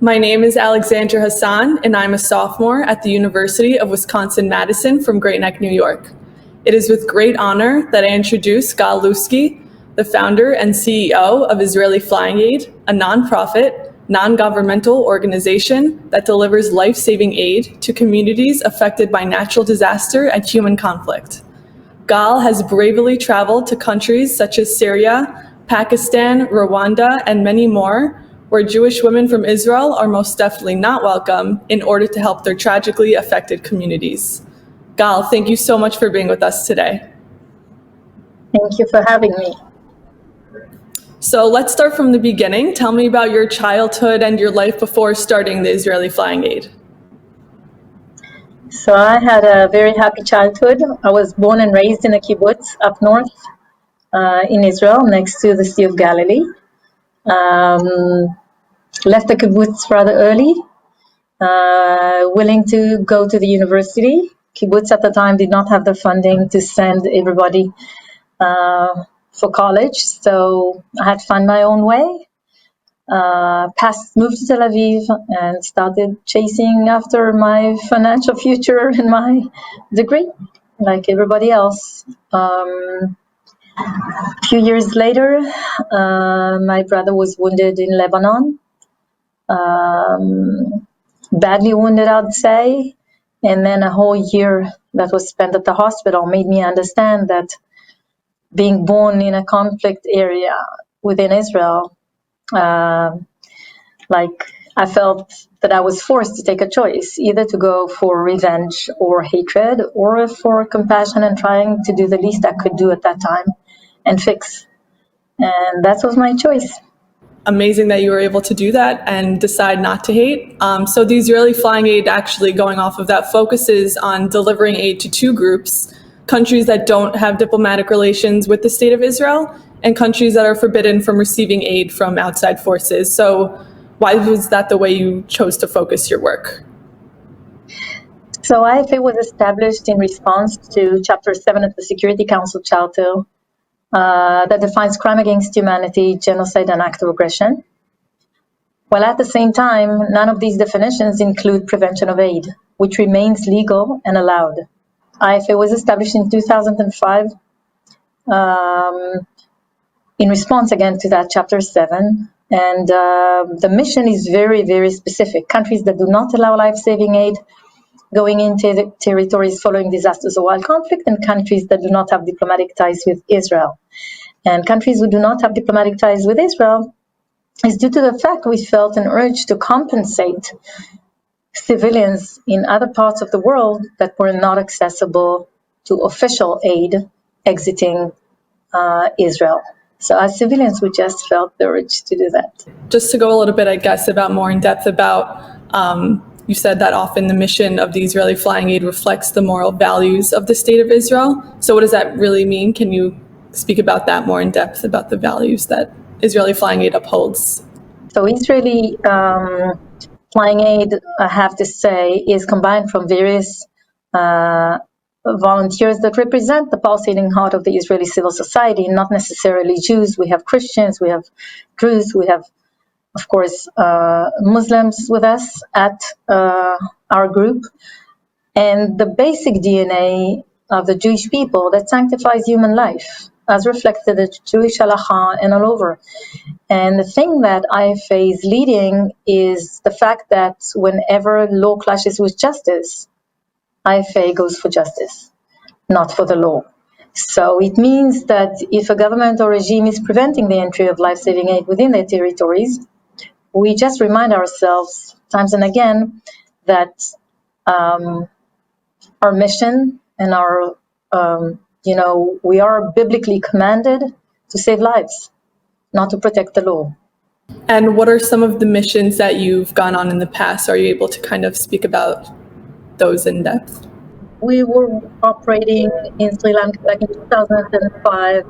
My name is Alexandra Hassan, and I'm a sophomore at the University of Wisconsin-Madison from Great Neck, New York. It is with great honor that I introduce Gal Lusky, the founder and CEO of Israeli Flying Aid, a nonprofit, non-governmental organization that delivers life-saving aid to communities affected by natural disaster and human conflict. Gal has bravely traveled to countries such as Syria, Pakistan, Rwanda, and many more, where Jewish women from Israel are most definitely not welcome in order to help their tragically affected communities. Gal, thank you so much for being with us today. Thank you for having me. So let's start from the beginning. Tell me about your childhood and your life before starting the Israeli Flying Aid. So I had a very happy childhood. I was born and raised in a kibbutz up north in Israel, next to the Sea of Galilee. Left the kibbutz rather early, willing to go to the university. Kibbutz at the time did not have the funding to send everybody for college, so I had to find my own way. Moved to Tel Aviv and started chasing after my financial future and my degree, like everybody else. A few years later, my brother was wounded in Lebanon, badly wounded, I'd say. And then a whole year that was spent at the hospital made me understand that being born in a conflict area within Israel, I felt that I was forced to take a choice, either to go for revenge or hatred, or for compassion and trying to do the least I could do at that time and fix. And that was my choice. Amazing that you were able to do that and decide not to hate. So the Israeli Flying Aid, actually going off of that, focuses on delivering aid to two groups: countries that don't have diplomatic relations with the state of Israel and countries that are forbidden from receiving aid from outside forces. So why was that the way you chose to focus your work? So IFA was established in response to Chapter 7 of the Security Council Charter that defines crime against humanity, genocide, and act of aggression. While at the same time, none of these definitions include prevention of aid, which remains legal and allowed. IFA was established in 2005 in response again to that Chapter 7. And the mission is very, very specific. Countries that do not allow life-saving aid going into the territories following disasters or wild conflict, and countries that do not have diplomatic ties with Israel. And countries who do not have diplomatic ties with Israel is due to the fact we felt an urge to compensate civilians in other parts of the world that were not accessible to official aid exiting Israel. So as civilians, we just felt the urge to do that. Just to go a little bit, I guess, more in depth about, you said that often the mission of the Israeli Flying Aid reflects the moral values of the state of Israel. So what does that really mean? Can you speak about that more in depth, about the values that Israeli Flying Aid upholds? So Israeli Flying Aid, I have to say, is combined from various volunteers that represent the pulsating heart of the Israeli civil society, not necessarily Jews. We have Christians, we have Druze, we have, of course, Muslims with us at our group. And the basic DNA of the Jewish people that sanctifies human life, as reflected in Jewish halacha and all over. And the thing that IFA is leading is the fact that whenever law clashes with justice, IFA goes for justice, not for the law. So it means that if a government or regime is preventing the entry of life-saving aid within their territories, we just remind ourselves times and again that our mission and our, we are biblically commanded to save lives, not to protect the law. And what are some of the missions that you've gone on in the past? Are you able to kind of speak about those in depth? We were operating in Sri Lanka back in 2005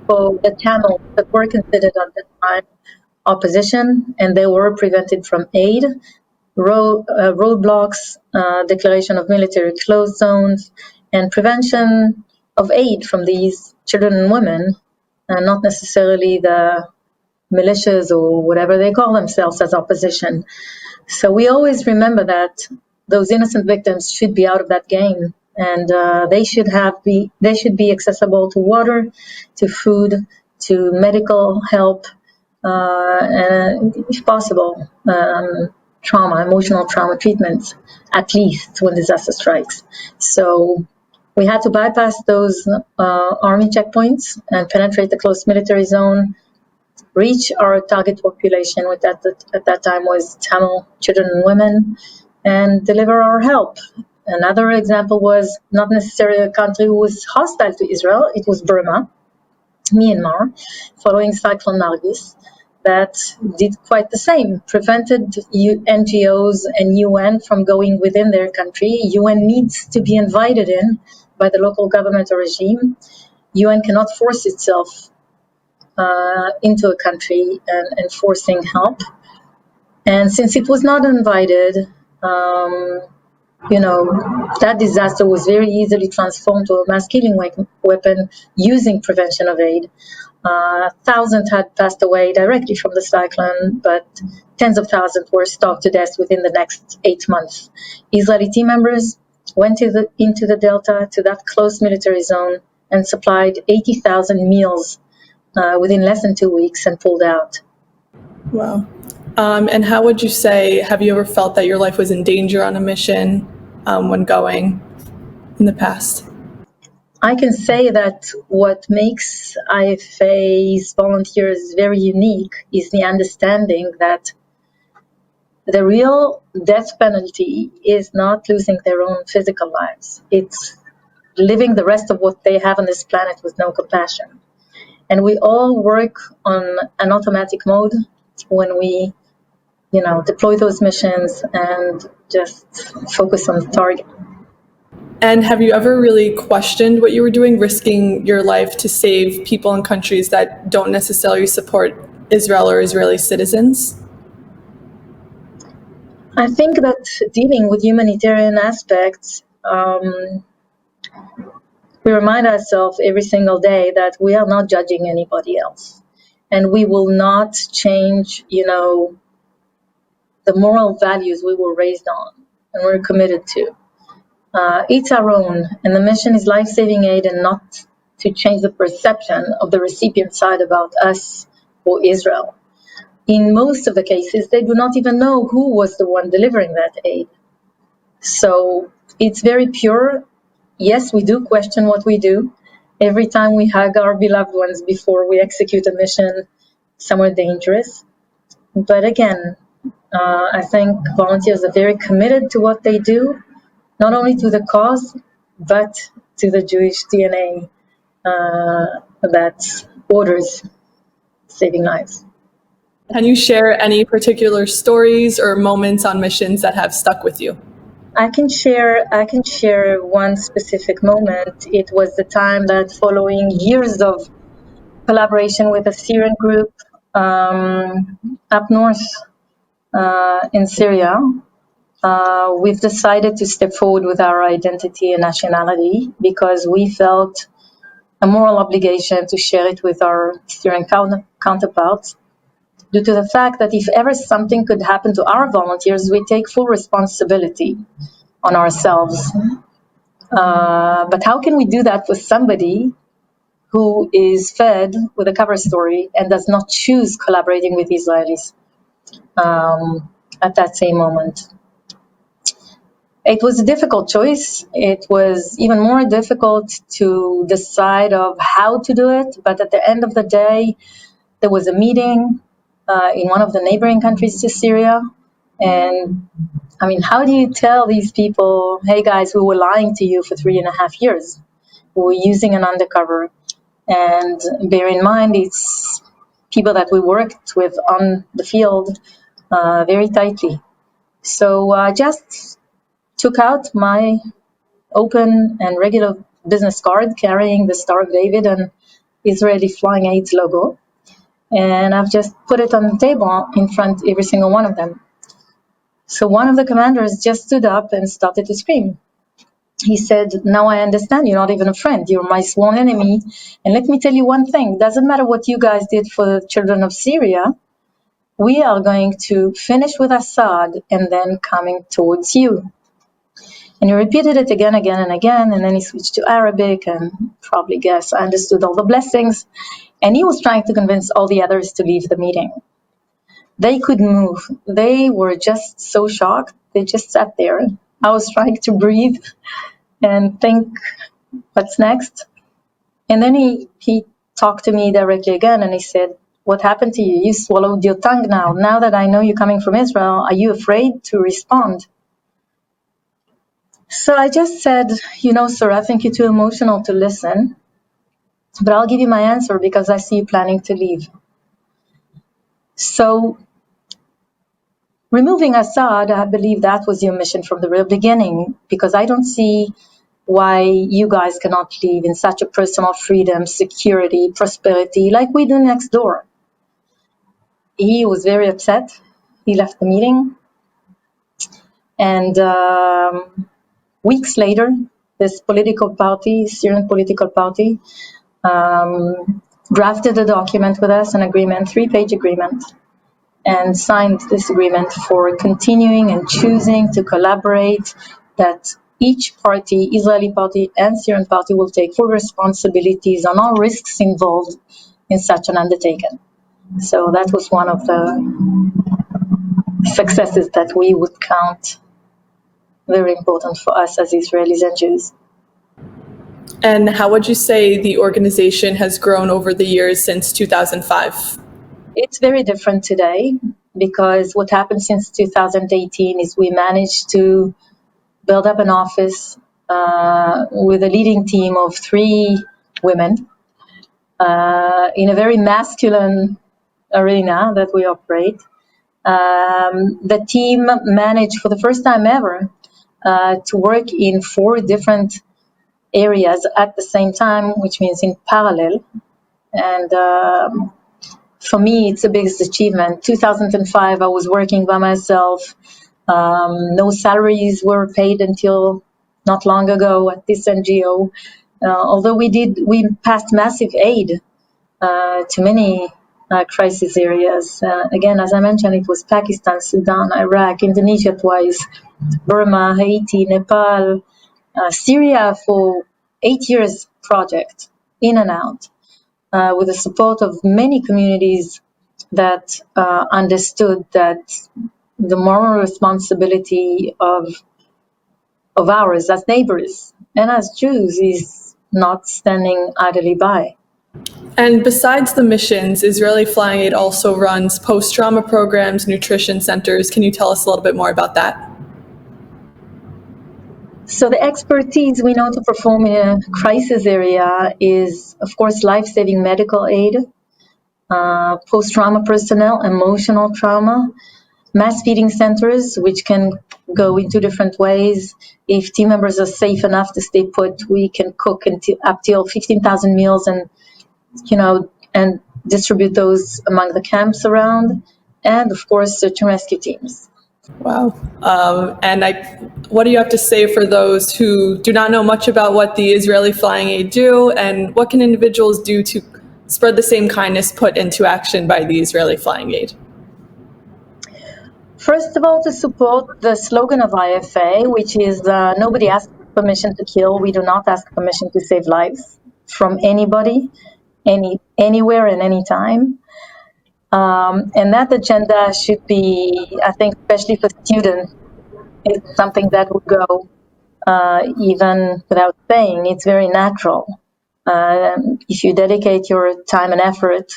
for the Tamils that were considered at the time opposition, and they were prevented from aid, roadblocks, declaration of military closed zones, and prevention of aid from these children and women, and not necessarily the militias or whatever they call themselves as opposition. So we always remember that those innocent victims should be out of that game, and they should be accessible to water, to food, to medical help, and if possible, emotional trauma treatments, at least when disaster strikes. So we had to bypass those army checkpoints and penetrate the close military zone, reach our target population, which at that time was Tamil children and women, and deliver our help. Another example was not necessarily a country who was hostile to Israel, it was Burma, Myanmar, following Cyclone Nargis, that did quite the same, prevented NGOs and UN from going within their country. UN needs to be invited in by the local government or regime. UN cannot force itself into a country and enforcing help. And since it was not invited, that disaster was very easily transformed to a mass killing weapon using prevention of aid. Thousands had passed away directly from the cyclone, but tens of thousands were starved to death within the next 8 months. Israeli team members went into the Delta, to that close military zone, and supplied 80,000 meals within less than 2 weeks and pulled out. Wow. And how would you say, have you ever felt that your life was in danger on a mission when going in the past? I can say that what makes IFA's volunteers very unique is the understanding that the real death penalty is not losing their own physical lives. It's living the rest of what they have on this planet with no compassion. And we all work on an automatic mode when we, deploy those missions and just focus on the target. And have you ever really questioned what you were doing, risking your life to save people in countries that don't necessarily support Israel or Israeli citizens? I think that dealing with humanitarian aspects, we remind ourselves every single day that we are not judging anybody else. And we will not change, the moral values we were raised on and we're committed to. It's our own, and the mission is life-saving aid and not to change the perception of the recipient side about us or Israel. In most of the cases, they do not even know who was the one delivering that aid. So it's very pure. Yes, we do question what we do. Every time we hug our beloved ones before we execute a mission somewhere dangerous. But again, I think volunteers are very committed to what they do, not only to the cause, but to the Jewish DNA that orders saving lives. Can you share any particular stories or moments on missions that have stuck with you? I can share one specific moment. It was the time that, following years of collaboration with a Syrian group up north in Syria, we've decided to step forward with our identity and nationality because we felt a moral obligation to share it with our Syrian counterparts, due to the fact that if ever something could happen to our volunteers, we take full responsibility on ourselves. But how can we do that with somebody who is fed with a cover story and does not choose collaborating with Israelis at that same moment? It was a difficult choice. It was even more difficult to decide of how to do it. But at the end of the day, there was a meeting in one of the neighboring countries to Syria. And I mean, how do you tell these people, hey guys, we were lying to you for 3.5 years. We were using an undercover. And bear in mind, it's people that we worked with on the field very tightly. So I just took out my open and regular business card carrying the Star of David and Israeli Flying Aids logo. And I've just put it on the table in front of every single one of them. So one of the commanders just stood up and started to scream. he said, now I understand, you're not even a friend, you're my sworn enemy. And let me tell you one thing, doesn't matter what you guys did for the children of Syria, we are going to finish with Assad and then coming towards you. And he repeated it again, and again, and then he switched to Arabic and probably guess I understood all the blessings. And he was trying to convince all the others to leave the meeting. They couldn't move. They were just so shocked. They just sat there. I was trying to breathe and think, what's next? And then he talked to me directly again, and he said, what happened to you? You swallowed your tongue now. Now that I know you're coming from Israel, are you afraid to respond? So I just said, sir, I think you're too emotional to listen, but I'll give you my answer because I see you planning to leave. So removing Assad, I believe that was your mission from the real beginning, because I don't see why you guys cannot live in such a personal freedom, security, prosperity, like we do next door. He was very upset. He left the meeting. And weeks later, this political party, Syrian political party, drafted a document with us, an agreement, 3-page agreement, and signed this agreement for continuing and choosing to collaborate, that each party, Israeli party and Syrian party, will take full responsibilities on all risks involved in such an undertaking. So that was one of the successes that we would count very important for us as Israelis and Jews. And how would you say the organization has grown over the years since 2005? It's very different today, because what happened since 2018 is we managed to build up an office with a leading team of 3 women in a very masculine arena that we operate. The team managed for the first time ever to work in 4 different areas at the same time, which means in parallel. And for me, it's the biggest achievement. 2005, I was working by myself. No salaries were paid until not long ago at this NGO. Although we passed massive aid to many crisis areas. Again, as I mentioned, it was Pakistan, Sudan, Iraq, Indonesia twice, Burma, Haiti, Nepal, Syria for 8 years project, in and out, with the support of many communities that understood that the moral responsibility of ours as neighbors and as Jews is not standing idly by. And besides the missions, Israeli Flying Aid also runs post-trauma programs, nutrition centers. Can you tell us a little bit more about that? So the expertise we know to perform in a crisis area is, of course, life-saving medical aid, post-trauma personnel, emotional trauma, mass feeding centers, which can go in 2 different ways. If team members are safe enough to stay put, we can cook up till 15,000 meals and distribute those among the camps around. And of course, search and rescue teams. Wow. What do you have to say for those who do not know much about what the Israeli Flying Aid do, and what can individuals do to spread the same kindness put into action by the Israeli Flying Aid? First of all, to support the slogan of IFA, which is nobody asks permission to kill. We do not ask permission to save lives from anybody, anywhere and anytime. And that agenda should be, I think, especially for students, it's something that would go even without saying. It's very natural. If you dedicate your time and effort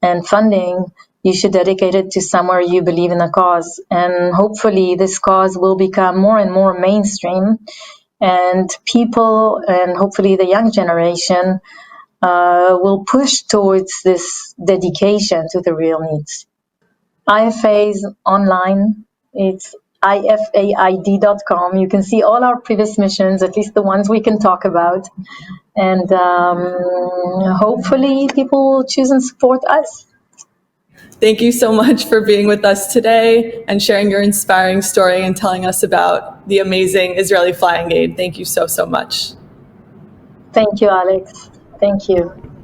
and funding, you should dedicate it to somewhere you believe in a cause. And hopefully this cause will become more and more mainstream, and people, and hopefully the young generation, will push towards this dedication to the real needs. IFA is online. It's ifaid.com. You can see all our previous missions, at least the ones we can talk about. And hopefully people will choose and support us. Thank you so much for being with us today and sharing your inspiring story and telling us about the amazing Israeli Flying Aid. Thank you so, so much. Thank you, Alex. Thank you.